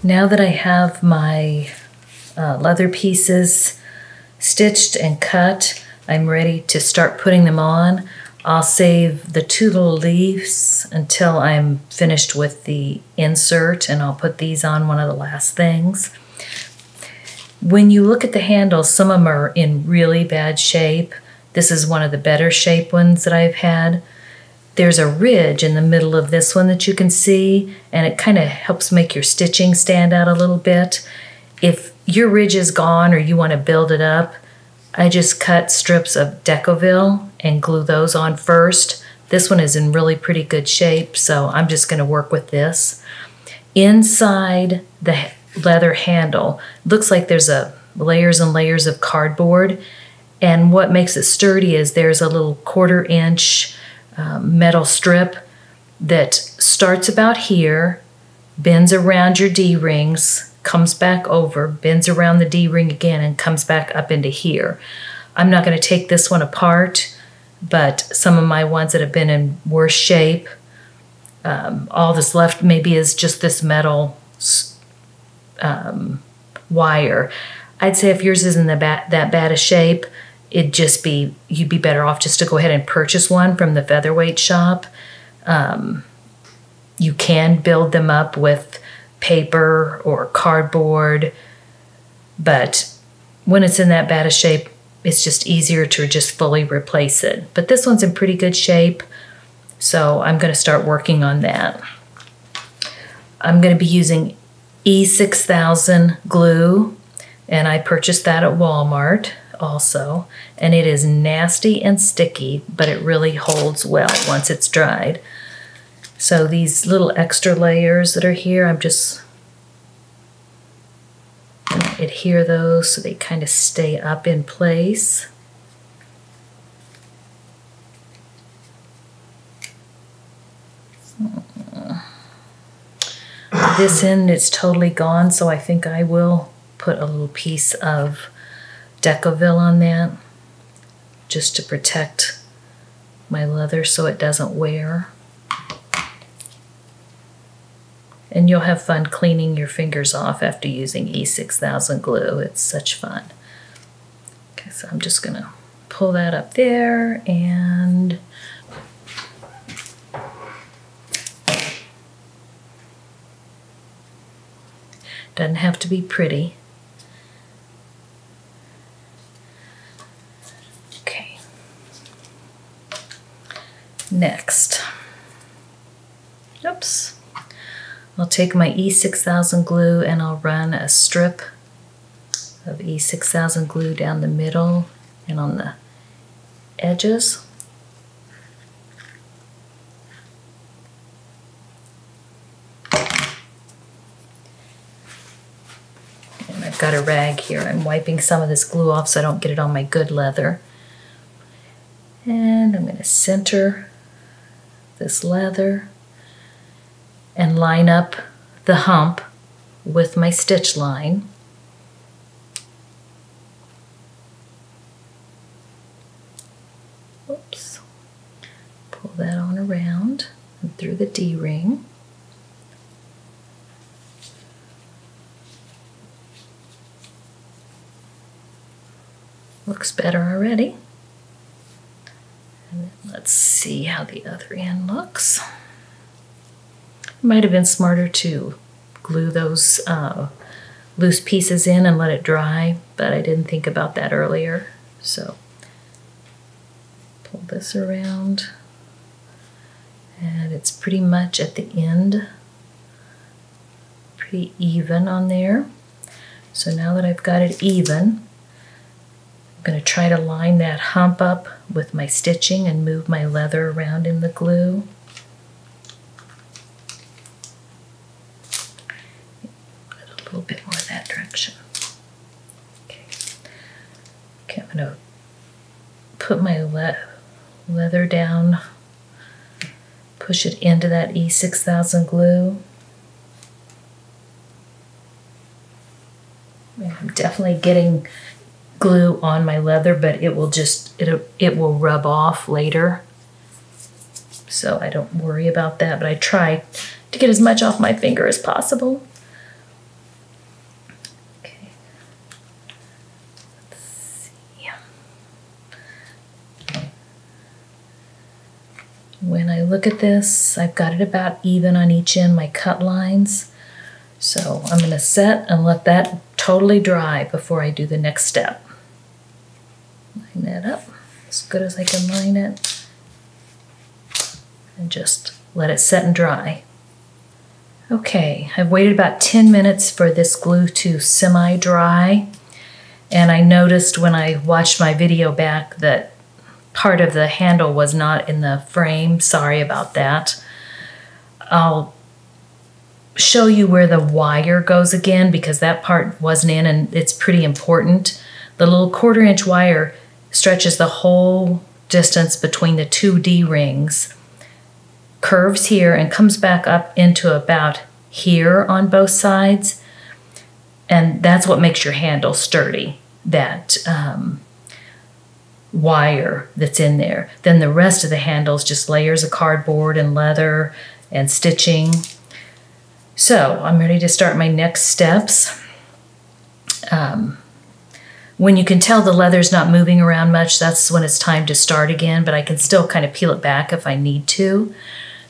Now that I have my leather pieces stitched and cut, I'm ready to start putting them on. I'll save the two little leaves until I'm finished with the insert, and I'll put these on one of the last things. When you look at the handles, some of them are in really bad shape. This is one of the better shape ones that I've had. There's a ridge in the middle of this one that you can see, and it kind of helps make your stitching stand out a little bit. If your ridge is gone or you want to build it up, I just cut strips of Decovil and glue those on first. This one is in really pretty good shape, so I'm just going to work with this. Inside the leather handle, looks like there's layers and layers of cardboard, and what makes it sturdy is there's a little 1/4 inch metal strip that starts about here, bends around your D-rings, comes back over, bends around the D-ring again, and comes back up into here. I'm not going to take this one apart, but some of my ones that have been in worse shape, all that's left maybe is just this metal wire. I'd say if yours isn't that bad a shape, you'd be better off just to go ahead and purchase one from the Featherweight shop. You can build them up with paper or cardboard, but when it's in that bad a shape, it's just easier to just fully replace it. But this one's in pretty good shape, so I'm going to start working on that. I'm going to be using E6000 glue, and I purchased that at Walmart also, and it is nasty and sticky, but it really holds well once it's dried. So these little extra layers that are here, I'm just going to adhere those so they kind of stay up in place. This end is totally gone, so I think I will put a little piece of Decovil on that just to protect my leather so it doesn't wear. And you'll have fun cleaning your fingers off after using E6000 glue. It's such fun. Okay, so I'm just going to pull that up there, and doesn't have to be pretty. Okay. Next. Oops. I'll take my E6000 glue and I'll run a strip of E6000 glue down the middle and on the edges. And I've got a rag here. I'm wiping some of this glue off so I don't get it on my good leather. And I'm going to center this leather and line up the hump with my stitch line. Oops. Pull that on around and through the D-ring. Looks better already. And then let's see how the other end looks. Might have been smarter to glue those loose pieces in and let it dry, but I didn't think about that earlier. So pull this around, and it's pretty much at the end, pretty even on there. So now that I've got it even, I'm going to try to line that hump up with my stitching and move my leather around in the glue. A little bit more that direction. Okay, I'm going to put my leather down, push it into that E6000 glue. And I'm definitely getting glue on my leather, but it will rub off later, so I don't worry about that, but I try to get as much off my finger as possible. When I look at this, I've got it about even on each end, my cut lines. So I'm going to set and let that totally dry before I do the next step. Line that up as good as I can line it. And just let it set and dry. Okay, I've waited about 10 minutes for this glue to semi-dry. And I noticed when I watched my video back that part of the handle was not in the frame. Sorry about that. I'll show you where the wire goes again because that part wasn't in and it's pretty important. The little 1/4 inch wire stretches the whole distance between the two D-rings, curves here and comes back up into about here on both sides, and that's what makes your handle sturdy, that wire that's in there. Then the rest of the handle is just layers of cardboard and leather and stitching. So I'm ready to start my next steps. When you can tell the leather's not moving around much, that's when it's time to start again, but I can still kind of peel it back if I need to.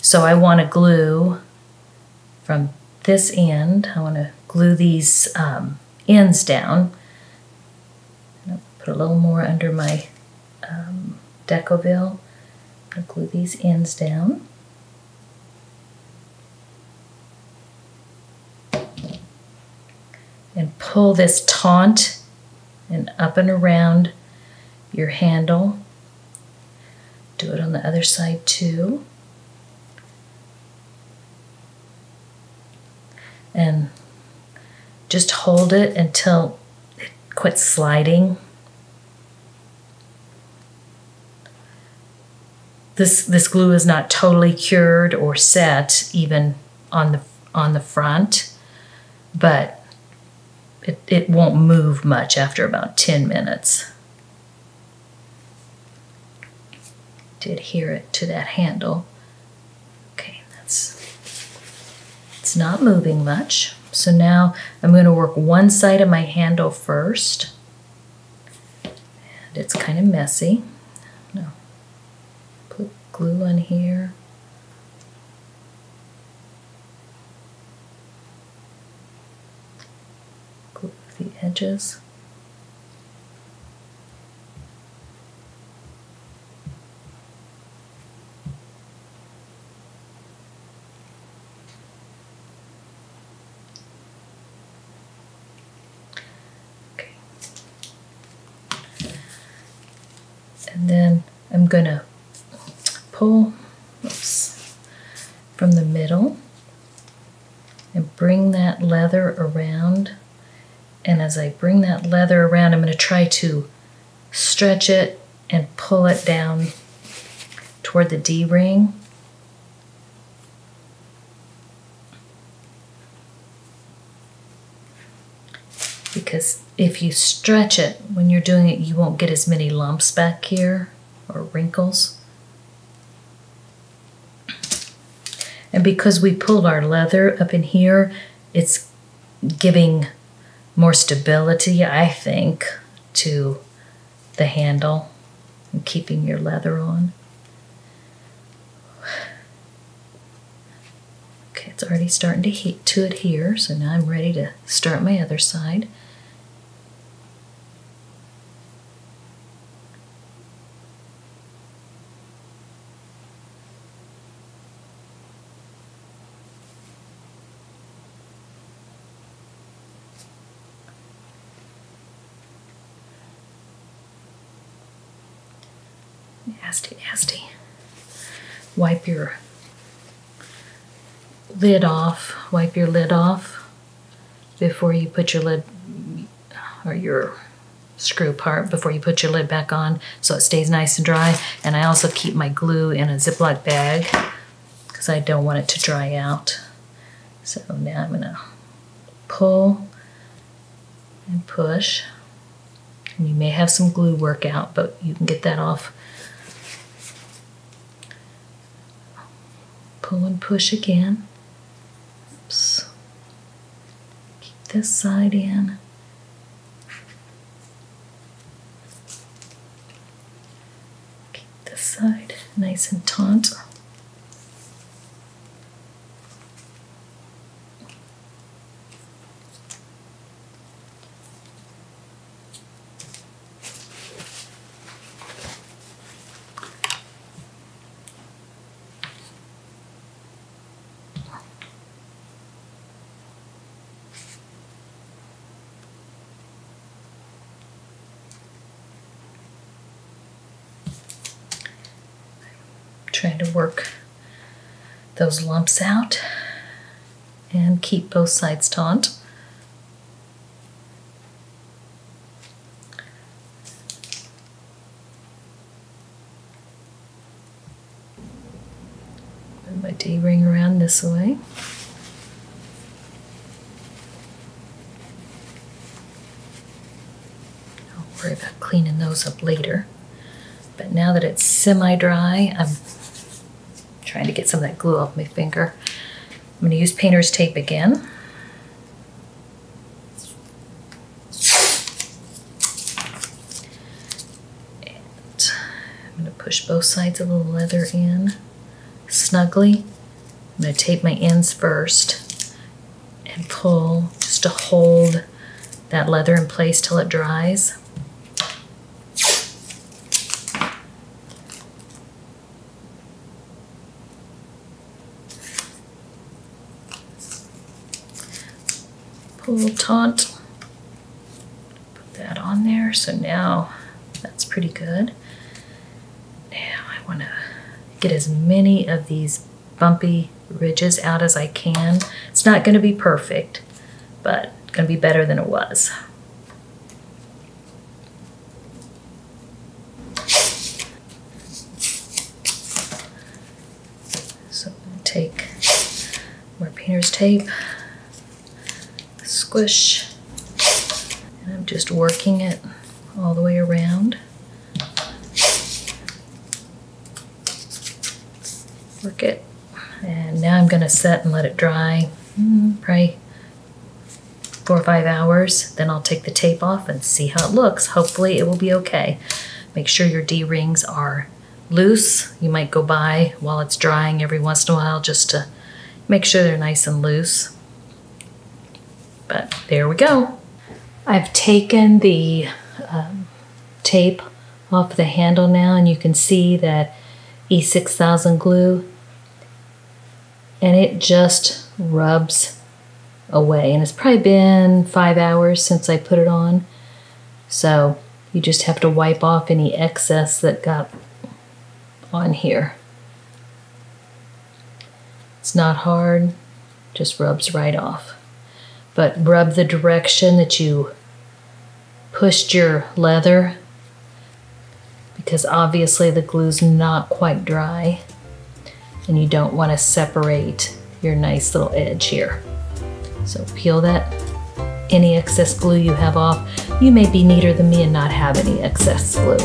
So I want to glue from this end. I want to glue these ends down. I'll put a little more under my Decoville. I'll glue these ends down. And pull this taunt and up and around your handle. Do it on the other side too. And just hold it until it quits sliding. This glue is not totally cured or set even on the front, but it won't move much after about 10 minutes to adhere it to that handle. Okay, it's not moving much. So now I'm going to work one side of my handle first. And it's kind of messy. No. Put glue on here. Glue the edges. And then I'm going to pull from the middle and bring that leather around. And as I bring that leather around, I'm going to try to stretch it and pull it down toward the D-ring. Because if you stretch it, when you're doing it, you won't get as many lumps back here or wrinkles. And because we pulled our leather up in here, it's giving more stability, I think, to the handle and keeping your leather on. Okay, it's already starting to adhere, so now I'm ready to start my other side. Nasty. Wipe your lid off. Wipe your lid off before you put your lid, or your screw part, before you put your lid back on, so it stays nice and dry. And I also keep my glue in a Ziploc bag because I don't want it to dry out. So now I'm going to pull and push. And you may have some glue work out, but you can get that off. Pull and push again. Oops. Keep this side in. Keep this side nice and taut. trying to work those lumps out and keep both sides taut. Put my D-ring around this way. I'll worry about cleaning those up later. But now that it's semi-dry, I'm trying to get some of that glue off my finger. I'm going to use painter's tape again. And I'm going to push both sides of the leather in snugly. I'm going to tape my ends first and pull just to hold that leather in place till it dries. Pull taut. Put that on there. So now that's pretty good. Now I want to get as many of these bumpy ridges out as I can. It's not going to be perfect, but it's going to be better than it was. So I'm going to take more painter's tape, squish, and I'm just working it all the way around. Work it, and now I'm going to set and let it dry probably 4 or 5 hours. Then I'll take the tape off and see how it looks. Hopefully it will be okay. Make sure your D-rings are loose. You might go by while it's drying every once in a while just to make sure they're nice and loose. But there we go. I've taken the tape off the handle now, and you can see that E6000 glue, and it just rubs away. And it's probably been 5 hours since I put it on, so you just have to wipe off any excess that got on here. It's not hard, just rubs right off. But rub the direction that you pushed your leather, because obviously the glue's not quite dry and you don't want to separate your nice little edge here. So peel that, any excess glue you have off. You may be neater than me and not have any excess glue.